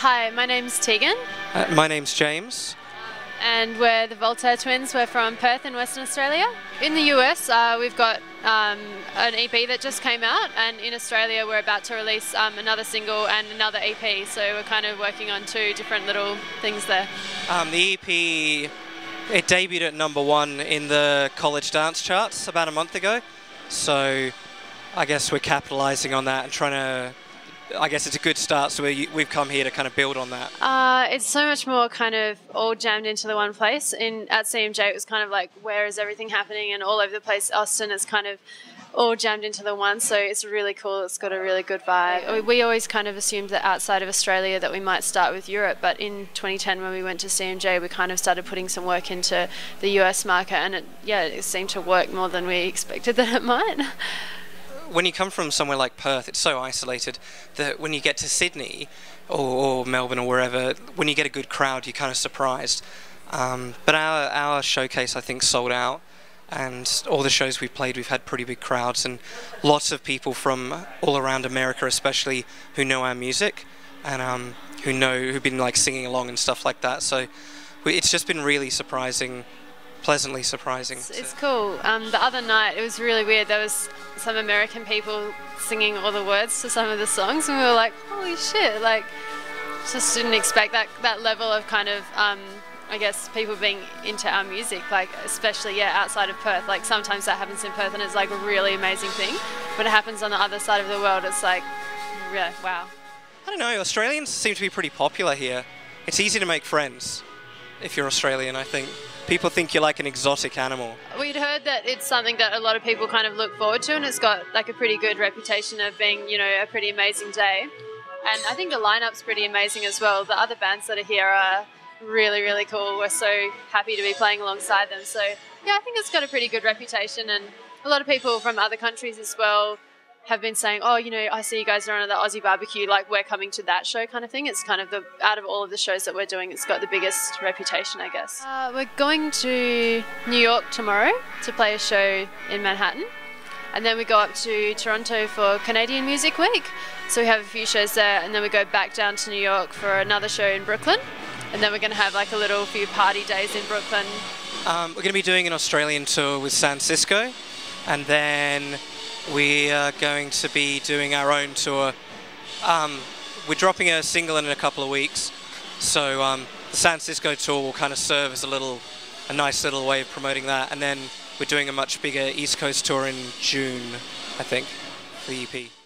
Hi, my name's Tegan. My name's James. And we're the Voltaire Twins. We're from Perth in Western Australia. In the US, we've got an EP that just came out, and in Australia we're about to release another single and another EP, so we're kind of working on two different little things there. The EP, it debuted at #1 in the college dance charts about a month ago, so I guess we're capitalising on that and trying to, I guess it's a good start, so we've come here to kind of build on that. It's so much more kind of all jammed into the one place. At CMJ it was kind of like, where is everything happening, and all over the place. Austin is kind of all jammed into the one, so it's really cool. It's got a really good vibe. We always kind of assumed that outside of Australia that we might start with Europe, but in 2010 when we went to CMJ we kind of started putting some work into the US market, and it seemed to work more than we expected that it might. When you come from somewhere like Perth, it's so isolated that when you get to Sydney or Melbourne or wherever, when you get a good crowd, you're kind of surprised. But our showcase, I think, sold out, and all the shows we've played, we've had pretty big crowds, and lots of people from all around America, especially, who know our music and who've been like singing along and stuff like that. So it's just been really surprising. Pleasantly surprising. It's cool. The other night it was really weird. There was some American people singing all the words to some of the songs, and we were like, holy shit, like, just didn't expect that level of kind of I guess people being into our music, like, especially outside of Perth. Like, sometimes that happens in Perth and it's like a really amazing thing. When it happens on the other side of the world, it's like, yeah, wow. I don't know, Australians seem to be pretty popular here. It's easy to make friends if you're Australian, I think. People think you're like an exotic animal. We'd heard that it's something that a lot of people kind of look forward to, and it's got like a pretty good reputation of being, you know, a pretty amazing day. And I think the lineup's pretty amazing as well. The other bands that are here are really, really cool. We're so happy to be playing alongside them. So yeah, I think it's got a pretty good reputation, and a lot of people from other countries as well have been saying, oh, you know, I see you guys are on the Aussie BBQ, like, we're coming to that show kind of thing. It's kind of out of all of the shows that we're doing, it's got the biggest reputation, I guess. We're going to New York tomorrow to play a show in Manhattan, and then we go up to Toronto for Canadian Music Week. So we have a few shows there, and then we go back down to New York for another show in Brooklyn, and then we're going to have like a little few party days in Brooklyn. We're going to be doing an Australian tour with San Cisco, and then we are going to be doing our own tour. We're dropping a single in a couple of weeks, so the San Cisco tour will kind of serve as a nice little way of promoting that, and then we're doing a much bigger East Coast tour in June, I think, for the EP.